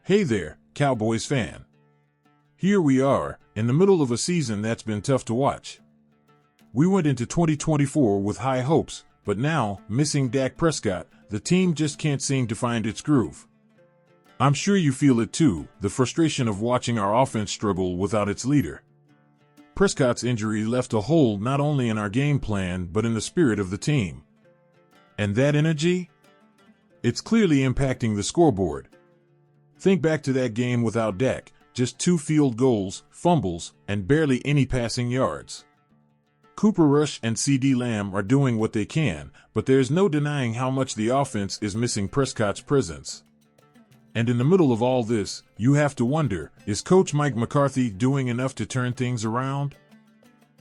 Hey there, Cowboys fan. Here we are, in the middle of a season that's been tough to watch. We went into 2024 with high hopes, but now, missing Dak Prescott, the team just can't seem to find its groove. I'm sure you feel it too, the frustration of watching our offense struggle without its leader. Prescott's injury left a hole not only in our game plan but in the spirit of the team. And that energy? It's clearly impacting the scoreboard. Think back to that game without Dak, just 2 field goals, fumbles, and barely any passing yards. Cooper Rush and CeeDee Lamb are doing what they can, but there's no denying how much the offense is missing Prescott's presence. And in the middle of all this, you have to wonder, is Coach Mike McCarthy doing enough to turn things around?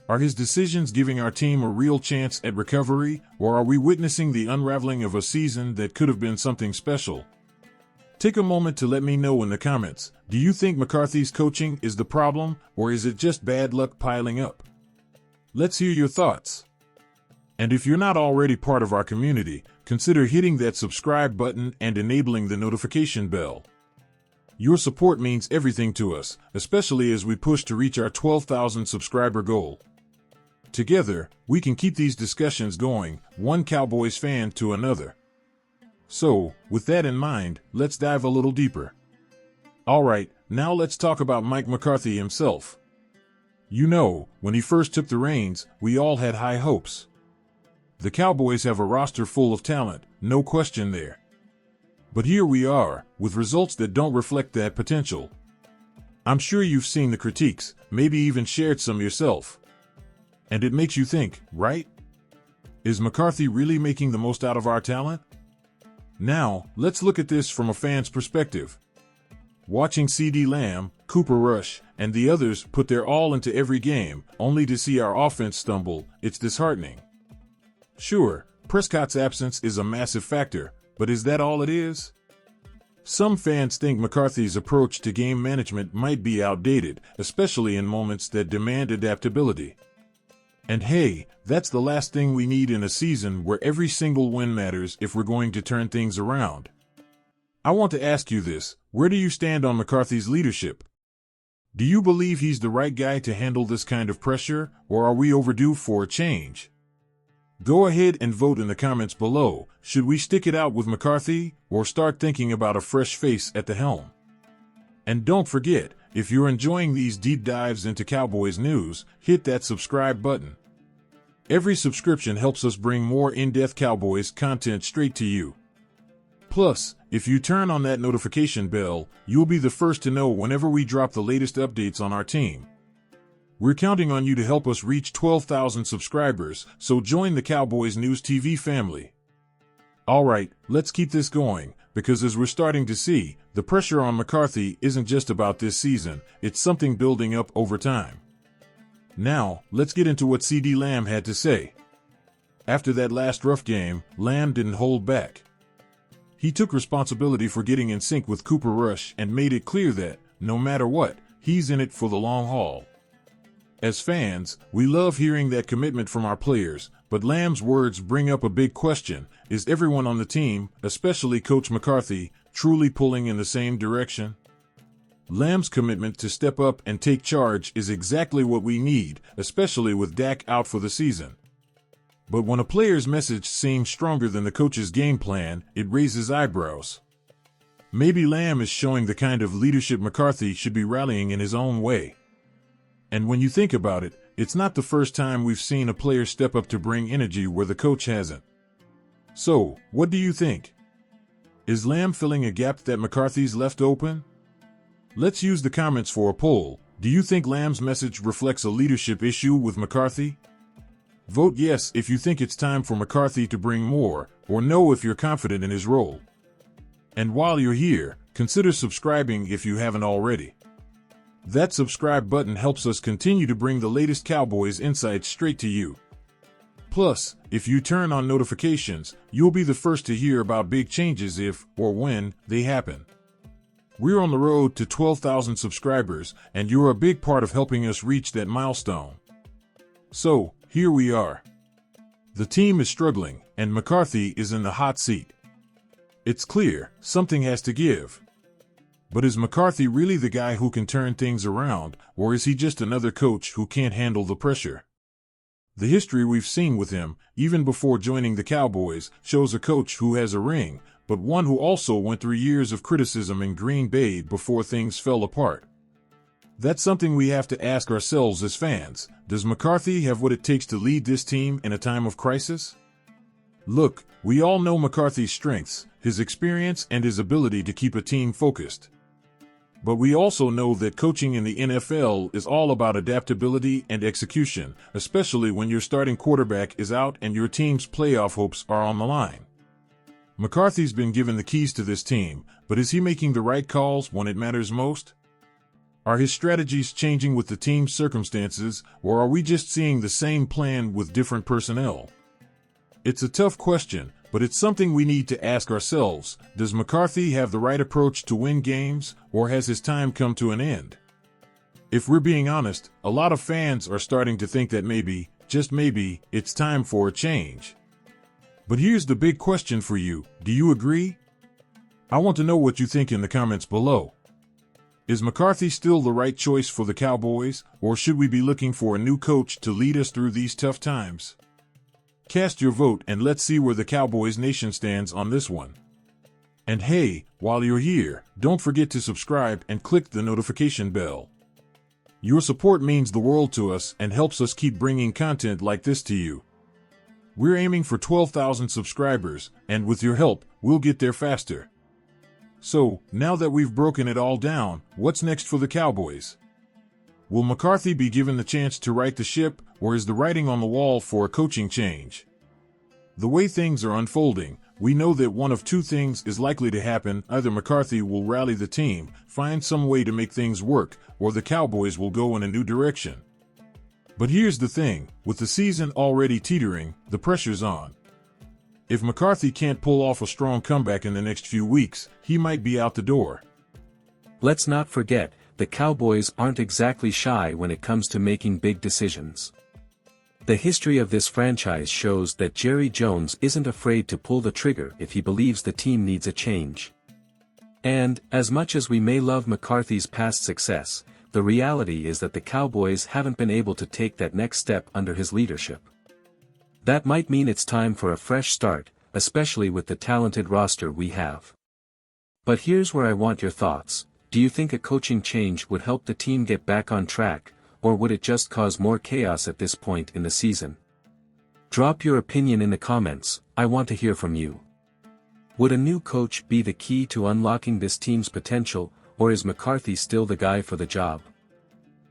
Are his decisions giving our team a real chance at recovery, or are we witnessing the unraveling of a season that could have been something special? Take a moment to let me know in the comments, do you think McCarthy's coaching is the problem, or is it just bad luck piling up? Let's hear your thoughts. And if you're not already part of our community, consider hitting that subscribe button and enabling the notification bell. Your support means everything to us, especially as we push to reach our 12,000 subscriber goal. Together, we can keep these discussions going, one Cowboys fan to another. So, with that in mind, let's dive a little deeper. Alright, now let's talk about Mike McCarthy himself. You know, when he first took the reins, we all had high hopes. The Cowboys have a roster full of talent, no question there. But here we are, with results that don't reflect that potential. I'm sure you've seen the critiques, maybe even shared some yourself. And it makes you think, right? Is McCarthy really making the most out of our talent? Now, let's look at this from a fan's perspective. Watching CeeDee Lamb, Cooper Rush, and the others put their all into every game, only to see our offense stumble, it's disheartening. Sure, Prescott's absence is a massive factor, but is that all it is? Some fans think McCarthy's approach to game management might be outdated, especially in moments that demand adaptability. And hey, that's the last thing we need in a season where every single win matters if we're going to turn things around. I want to ask you this, where do you stand on McCarthy's leadership? Do you believe he's the right guy to handle this kind of pressure, or are we overdue for a change? Go ahead and vote in the comments below. Should we stick it out with McCarthy, or start thinking about a fresh face at the helm? And don't forget, if you're enjoying these deep dives into Cowboys news, hit that subscribe button. Every subscription helps us bring more in-depth Cowboys content straight to you. Plus, if you turn on that notification bell, you'll be the first to know whenever we drop the latest updates on our team. We're counting on you to help us reach 12,000 subscribers, so join the Cowboys News TV family. Alright, let's keep this going, because as we're starting to see, the pressure on McCarthy isn't just about this season, it's something building up over time. Now, let's get into what CeeDee Lamb had to say. After that last rough game, Lamb didn't hold back. He took responsibility for getting in sync with Cooper Rush and made it clear that, no matter what, he's in it for the long haul. As fans, we love hearing that commitment from our players, but Lamb's words bring up a big question. Is everyone on the team, especially Coach McCarthy, truly pulling in the same direction? Lamb's commitment to step up and take charge is exactly what we need, especially with Dak out for the season. But when a player's message seems stronger than the coach's game plan, it raises eyebrows. Maybe Lamb is showing the kind of leadership McCarthy should be rallying in his own way. And when you think about it, it's not the first time we've seen a player step up to bring energy where the coach hasn't. So, what do you think? Is Lamb filling a gap that McCarthy's left open? Let's use the comments for a poll. Do you think Lamb's message reflects a leadership issue with McCarthy? Vote yes if you think it's time for McCarthy to bring more, or no if you're confident in his role. And while you're here, consider subscribing if you haven't already. That subscribe button helps us continue to bring the latest Cowboys insights straight to you. Plus, if you turn on notifications, you'll be the first to hear about big changes if, or when, they happen. We're on the road to 12,000 subscribers, and you're a big part of helping us reach that milestone. So, here we are. The team is struggling, and McCarthy is in the hot seat. It's clear, something has to give. But is McCarthy really the guy who can turn things around, or is he just another coach who can't handle the pressure? The history we've seen with him, even before joining the Cowboys, shows a coach who has a ring, but one who also went through years of criticism in Green Bay before things fell apart. That's something we have to ask ourselves as fans. Does McCarthy have what it takes to lead this team in a time of crisis? Look, we all know McCarthy's strengths, his experience, and his ability to keep a team focused. But we also know that coaching in the NFL is all about adaptability and execution, especially when your starting quarterback is out and your team's playoff hopes are on the line. McCarthy's been given the keys to this team, but is he making the right calls when it matters most? Are his strategies changing with the team's circumstances, or are we just seeing the same plan with different personnel? It's a tough question, but it's something we need to ask ourselves. Does McCarthy have the right approach to win games, or has his time come to an end? If we're being honest, a lot of fans are starting to think that maybe, just maybe, it's time for a change. But here's the big question for you. Do you agree? I want to know what you think in the comments below. Is McCarthy still the right choice for the Cowboys, or should we be looking for a new coach to lead us through these tough times? Cast your vote and let's see where the Cowboys Nation stands on this one. And hey, while you're here, don't forget to subscribe and click the notification bell. Your support means the world to us and helps us keep bringing content like this to you. We're aiming for 12,000 subscribers, and with your help, we'll get there faster. So, now that we've broken it all down, what's next for the Cowboys? Will McCarthy be given the chance to right the ship, or is the writing on the wall for a coaching change? The way things are unfolding, we know that one of two things is likely to happen. Either McCarthy will rally the team, find some way to make things work, or the Cowboys will go in a new direction. But here's the thing, with the season already teetering, the pressure's on. If McCarthy can't pull off a strong comeback in the next few weeks, he might be out the door. Let's not forget, the Cowboys aren't exactly shy when it comes to making big decisions. The history of this franchise shows that Jerry Jones isn't afraid to pull the trigger if he believes the team needs a change. And, as much as we may love McCarthy's past success, the reality is that the Cowboys haven't been able to take that next step under his leadership. That might mean it's time for a fresh start, especially with the talented roster we have. But here's where I want your thoughts. Do you think a coaching change would help the team get back on track, or would it just cause more chaos at this point in the season? Drop your opinion in the comments, I want to hear from you. Would a new coach be the key to unlocking this team's potential, or is McCarthy still the guy for the job?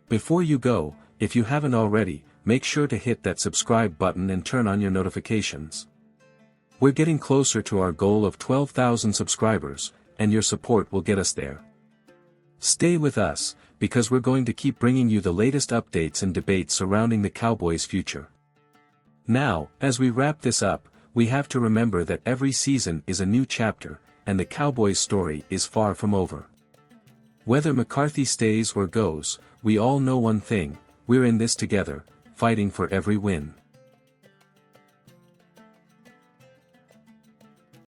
Before you go, if you haven't already, make sure to hit that subscribe button and turn on your notifications. We're getting closer to our goal of 12,000 subscribers, and your support will get us there. Stay with us, because we're going to keep bringing you the latest updates and debates surrounding the Cowboys' future. Now, as we wrap this up, we have to remember that every season is a new chapter, and the Cowboys' story is far from over. Whether McCarthy stays or goes, we all know one thing: we're in this together, fighting for every win.